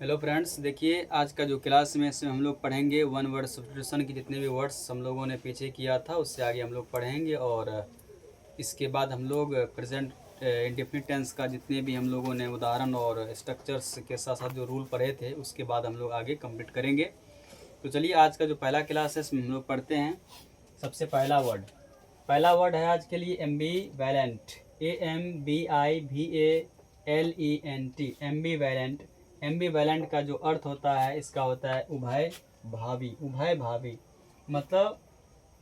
Hello friends, देखिए आज का जो क्लास में इसमें हम लोग पढ़ेंगे वन वर्ड सब्स्टिट्यूशन की जितने भी वर्ड्स हम लोगों ने पीछे किया था उससे आगे हम लोग पढ़ेंगे। और इसके बाद हम लोग प्रेजेंट इंडेफिनिट टेंस का जितने भी हम लोगों ने उदाहरण और स्ट्रक्चर्स के साथ साथ जो रूल पढ़े थे उसके बाद हम लोग आगे कंप्लीट करेंगे। तो चलिए आज का जो पहला क्लास है इसमें हम लोग पढ़ते हैं। सबसे पहला वर्ड है आज के लिए एम्बीवैलेंट। AMBIVALENT एम्बीवैलेंट। एम्बीवैलेंट का जो अर्थ होता है इसका होता है उभय भावी। मतलब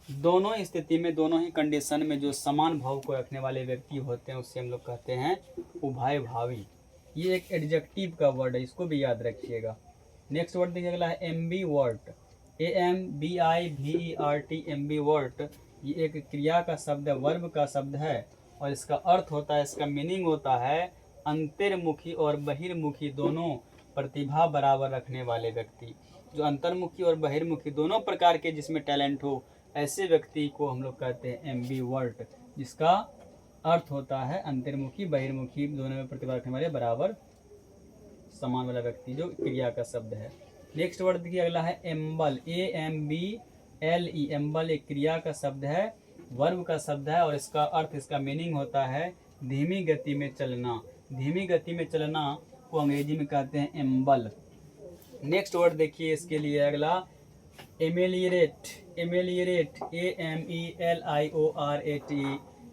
दोनों स्थिति में, दोनों ही कंडीशन में जो समान भाव को रखने वाले व्यक्ति होते हैं उससे हम लोग कहते हैं उभय भावी। ये एक एडजेक्टिव का वर्ड है, इसको भी याद रखिएगा। नेक्स्ट वर्ड देखिए, अगला है एम्बीवर्ट। AMBIVERT ambivert. ये एक क्रिया का शब्द है, वर्ब का शब्द है और इसका अर्थ होता है, इसका मीनिंग होता है अंतर्मुखी और बहिर्मुखी दोनों प्रतिभा बराबर रखने वाले व्यक्ति। जो अंतर्मुखी और बहिर्मुखी दोनों प्रकार के जिसमें टैलेंट हो ऐसे व्यक्ति को हम लोग कहते हैं एम्बीवर्ट, जिसका अर्थ होता है अंतर्मुखी बहिर्मुखी दोनों में प्रतिभा रखने वाले बराबर समान वाला व्यक्ति, जो क्रिया का शब्द है। नेक्स्ट वर्ड देखिए, अगला है एम्बल। AMBLE एम्बल एक क्रिया का शब्द है, वर्ब का शब्द है और इसका अर्थ, इसका मीनिंग होता है धीमी गति में चलना। धीमी गति में चलना को अंग्रेजी में कहते हैं एम्बल। नेक्स्ट वर्ड देखिए इसके लिए, अगला एमेलियरेट। AMELIORATE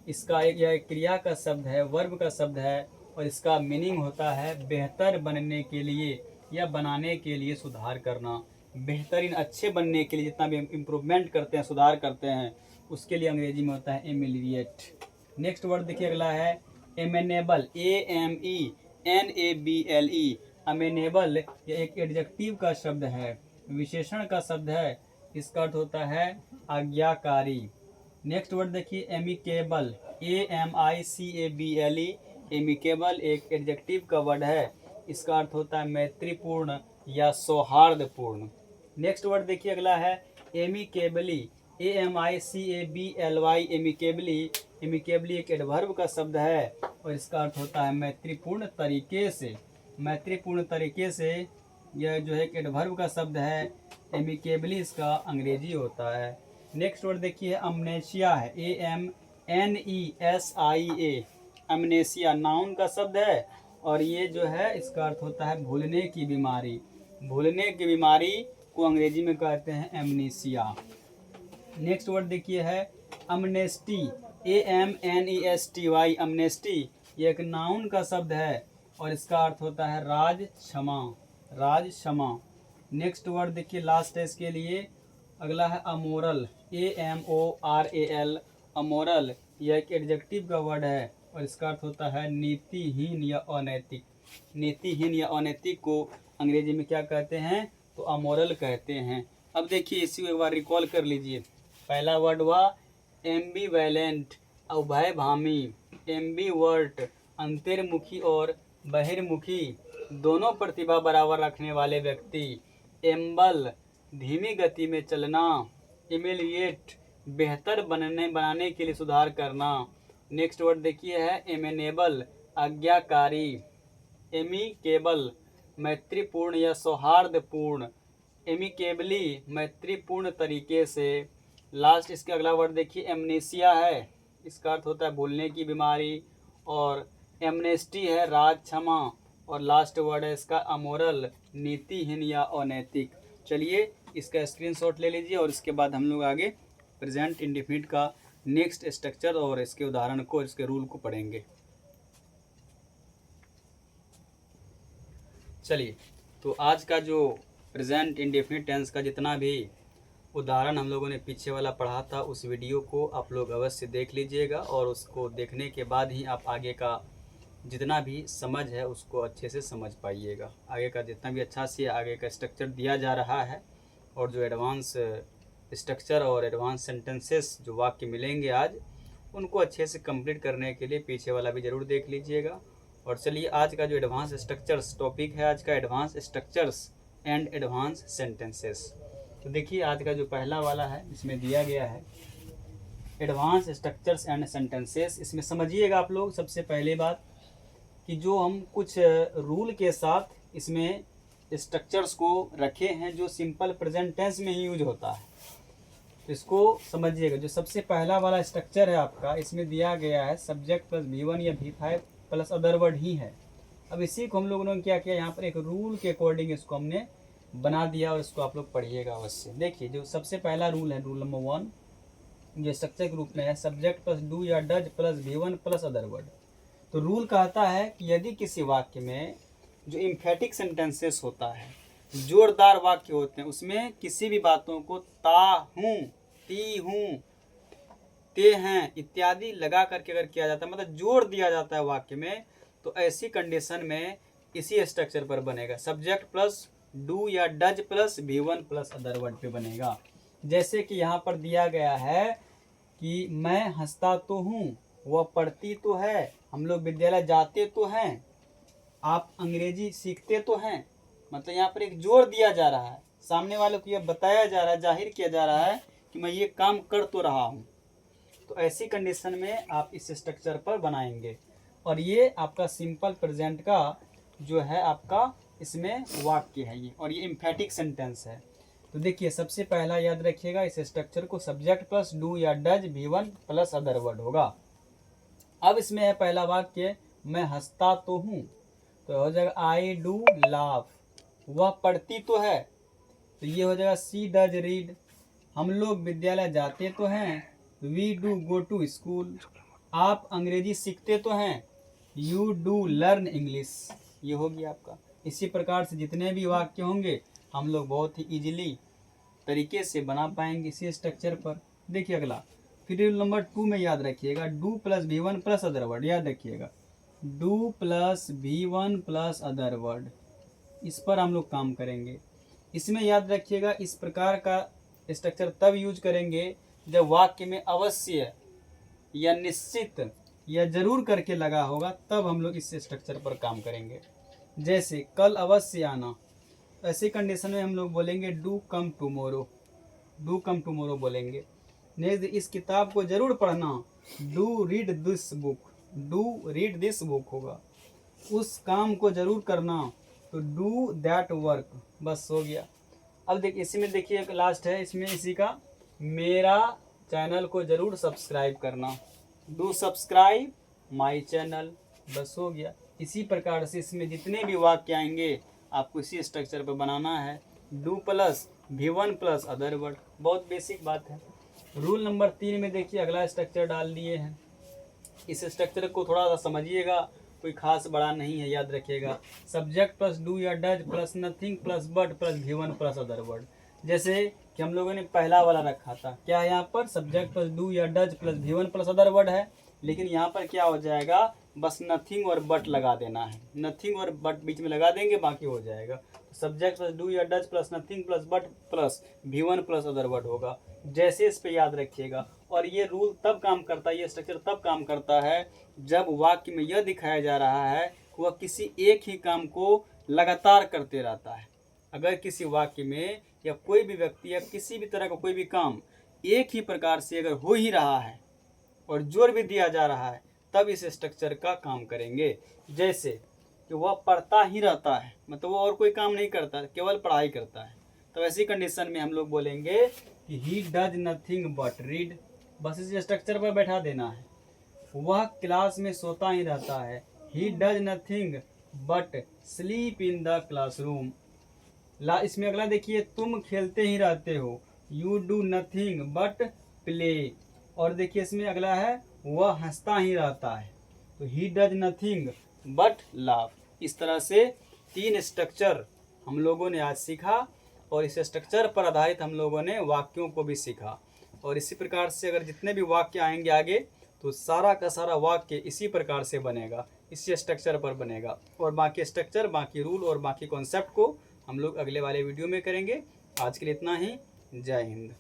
इसका यह क्रिया का शब्द है, वर्ब का शब्द है और इसका मीनिंग होता है बेहतर बनने के लिए या बनाने के लिए सुधार करना। बेहतरीन, अच्छे बनने के लिए जितना भी इम्प्रूवमेंट करते हैं, सुधार करते हैं, उसके लिए अंग्रेजी में होता है एमेलियरेट। नेक्स्ट वर्ड देखिए, अगला है एमेनेबल। AMENABLE अमेनेबल यह एक एडजेक्टिव का शब्द है, विशेषण का शब्द है, इसका अर्थ होता है आज्ञाकारी। नेक्स्ट वर्ड देखिए एमिकेबल। AMICABLE एमिकेबल एक एडजेक्टिव का वर्ड है, इसका अर्थ होता है मैत्रीपूर्ण या सौहार्दपूर्ण। नेक्स्ट वर्ड देखिए, अगला है एमिकेबली। AMICABLY amicably. एमिकेबली एक एडवर्ब का शब्द है और इसका अर्थ होता है मैत्रीपूर्ण तरीके से। मैत्रीपूर्ण तरीके से यह जो है एक एडवर्ब का शब्द है, एमिकेबली इसका अंग्रेजी होता है। नेक्स्ट वर्ड देखिए अमनेशिया है। AMNESIA अमनेशिया नाउन का शब्द है और ये जो है इसका अर्थ होता है भूलने की बीमारी। भूलने की बीमारी को अंग्रेजी में कहते हैं एमनीसिया। नेक्स्ट वर्ड देखिए है अमनेस्टी। AMNESTY अमनेस्टी ये एक नाउन का शब्द है और इसका अर्थ होता है राज क्षमा। राज क्षमा। नेक्स्ट वर्ड देखिए लास्ट है इसके लिए, अगला है अमोरल। AMORAL अमोरल यह एक एडजेक्टिव का वर्ड है और इसका अर्थ होता है नीतिहीन या अनैतिक। नीतिहीन या अनैतिक को अंग्रेजी में क्या कहते हैं, तो अमोरल कहते हैं। अब देखिए इसी को एक बार रिकॉल कर लीजिए। पहला वर्ड हुआ एम्बीवैलेंट उभयभामी, एम्बीवर्ट अंतर्मुखी और बहिर्मुखी दोनों प्रतिभा बराबर रखने वाले व्यक्ति, एम्बल धीमी गति में चलना, इमेलिएट बेहतर बनाने के लिए सुधार करना। नेक्स्ट वर्ड देखिए है एमेनेबल आज्ञाकारी, एमिकेबल मैत्रीपूर्ण या सौहार्दपूर्ण, एमिकेबली मैत्रीपूर्ण तरीके से। लास्ट इसके अगला वर्ड देखिए एमनेसिया है, इसका अर्थ होता है भूलने की बीमारी और एमनेस्टी है राज क्षमा और लास्ट वर्ड है इसका अमोरल नीतिहीन या अनैतिक। चलिए इसका स्क्रीनशॉट ले लीजिए और इसके बाद हम लोग आगे प्रेजेंट इंडेफिनिट का नेक्स्ट स्ट्रक्चर और इसके उदाहरण को, इसके रूल को पढ़ेंगे। चलिए तो आज का जो प्रेजेंट इंडेफिनिट टेंस का जितना भी उदाहरण हम लोगों ने पीछे वाला पढ़ा था उस वीडियो को आप लोग अवश्य देख लीजिएगा और उसको देखने के बाद ही आप आगे का जितना भी समझ है उसको अच्छे से समझ पाइएगा। आगे का जितना भी अच्छा से आगे का स्ट्रक्चर दिया जा रहा है और जो एडवांस स्ट्रक्चर और एडवांस सेंटेंसेस जो वाक्य मिलेंगे आज, उनको अच्छे से कंप्लीट करने के लिए पीछे वाला भी ज़रूर देख लीजिएगा। और चलिए आज का जो एडवांस स्ट्रक्चर्स टॉपिक है आज का, advance structures and advance sentences. तो देखिए आज का जो पहला वाला है इसमें दिया गया है एडवांस स्ट्रक्चर्स एंड सेंटेंसेस। इसमें समझिएगा आप लोग सबसे पहले बात कि जो हम कुछ रूल के साथ इसमें स्ट्रक्चर्स को रखे हैं जो सिंपल प्रेजेंट टेंस में ही यूज होता है। तो इसको समझिएगा। जो सबसे पहला वाला स्ट्रक्चर है आपका, इसमें दिया गया है सब्जेक्ट प्लस V1 या V5 प्लस अदर वर्ड ही है। अब इसी को हम लोगों ने क्या किया, यहाँ पर एक रूल के अकॉर्डिंग इसको हमने बना दिया और इसको आप लोग पढ़िएगा अवश्य। देखिए जो सबसे पहला रूल है, रूल नंबर 1, ये स्ट्रक्चर के रूप में है सब्जेक्ट प्लस डू या does plus V1 plus other word. तो रूल कहता है कि यदि किसी वाक्य में जो इम्फेटिक सेंटेंसेस होता है, जोरदार वाक्य होते हैं, उसमें किसी भी बातों को ता हूँ, ती हूँ, ते हैं इत्यादि लगा करके अगर किया जाता है, मतलब जोर दिया जाता है वाक्य में, तो ऐसी कंडीशन में इसी स्ट्रक्चर पर बनेगा। सब्जेक्ट प्लस डू या does plus V1 plus other word पे बनेगा। जैसे कि यहाँ पर दिया गया है कि मैं हंसता तो हूँ, वह पढ़ती तो है, हम लोग विद्यालय जाते तो हैं, आप अंग्रेजी सीखते तो हैं। मतलब यहाँ पर एक जोर दिया जा रहा है, सामने वाले को यह बताया जा रहा है, जाहिर किया जा रहा है कि मैं ये काम कर तो रहा हूँ। तो ऐसी कंडीशन में आप इस स्ट्रक्चर पर बनाएंगे। और ये आपका सिंपल प्रेजेंट का जो है आपका इसमें वाक्य है ये, और ये इम्फेटिक सेंटेंस है। तो देखिए सबसे पहला याद रखिएगा इस स्ट्रक्चर को, सब्जेक्ट प्लस डू या does V1 plus other word होगा। अब इसमें है पहला वाक्य, मैं हंसता तो हूँ, तो हो जाएगा आई डू लाफ। वह पढ़ती तो है, तो ये हो जाएगा सी डज रीड। हम लोग विद्यालय जाते तो हैं, we do go to school. आप अंग्रेजी सीखते तो हैं, यू डू लर्न इंग्लिश। ये हो गया आपका। इसी प्रकार से जितने भी वाक्य होंगे हम लोग बहुत ही इजीली तरीके से बना पाएंगे इसी स्ट्रक्चर पर। देखिए अगला, फिर रूल नंबर 2 में याद रखिएगा do plus V1 plus other word. याद रखिएगा do plus V1 plus other word, इस पर हम लोग काम करेंगे। इसमें याद रखिएगा इस प्रकार का स्ट्रक्चर तब यूज करेंगे जब वाक्य में अवश्य या निश्चित या जरूर करके लगा होगा, तब हम लोग इस स्ट्रक्चर पर काम करेंगे। जैसे कल अवश्य आना, ऐसी कंडीशन में हम लोग बोलेंगे do come tomorrow, do come tomorrow बोलेंगे। नेक्स्ट, इस किताब को जरूर पढ़ना, do read this book, do read this book होगा। उस काम को जरूर करना, तो डू दैट वर्क। बस हो गया। अब देखिए इसमें देखिए एक लास्ट है, इसमें इसी का, मेरा चैनल को जरूर सब्सक्राइब करना, डू सब्सक्राइब माई चैनल। बस हो गया। इसी प्रकार से इसमें जितने भी वाक्य आएंगे आपको इसी स्ट्रक्चर पर बनाना है, do plus V1 plus other word. बहुत बेसिक बात है। रूल नंबर 3 में देखिए अगला स्ट्रक्चर डाल दिए हैं। इस स्ट्रक्चर को थोड़ा सा समझिएगा, कोई खास बड़ा नहीं है, याद रखिएगा सब्जेक्ट प्लस डू या does plus nothing plus but plus V1 plus other word. जैसे कि हम लोगों ने पहला वाला रखा था, क्या है यहाँ पर सब्जेक्ट प्लस डू या does plus V1 plus other word है, लेकिन यहाँ पर क्या हो जाएगा, बस नथिंग और बट लगा देना है। नथिंग और बट बीच में लगा देंगे, बाकी हो जाएगा। सब्जेक्ट प्लस डू या does plus nothing plus but plus V1 plus other word होगा। जैसे इस पे याद रखिएगा। और ये रूल तब काम करता है, ये स्ट्रक्चर तब काम करता है जब वाक्य में यह दिखाया जा रहा है कि वह किसी एक ही काम को लगातार करते रहता है। अगर किसी वाक्य में या कोई भी व्यक्ति या किसी भी तरह का कोई भी काम एक ही प्रकार से अगर हो ही रहा है और जोर भी दिया जा रहा है, तब इस स्ट्रक्चर का काम करेंगे। जैसे कि वह पढ़ता ही रहता है, मतलब वो और कोई काम नहीं करता, केवल पढ़ाई करता है, तो ऐसी कंडीशन में हम लोग बोलेंगे कि he does nothing but read. बस इस स्ट्रक्चर पर बैठा देना है। वह क्लास में सोता ही रहता है, he does nothing but sleep in the classroom. इसमें अगला देखिए, तुम खेलते ही रहते हो, you do nothing but play. और देखिए इसमें अगला है, वह हंसता ही रहता है, तो he does nothing but laugh. इस तरह से 3 स्ट्रक्चर हम लोगों ने आज सीखा, और इस स्ट्रक्चर पर आधारित हम लोगों ने वाक्यों को भी सीखा। और इसी प्रकार से अगर जितने भी वाक्य आएंगे आगे, तो सारा का सारा वाक्य इसी प्रकार से बनेगा, इसी स्ट्रक्चर पर बनेगा। और बाकी स्ट्रक्चर, बाकी रूल और बाकी कॉन्सेप्ट को हम लोग अगले वाले वीडियो में करेंगे। आज के लिए इतना ही। जय हिंद।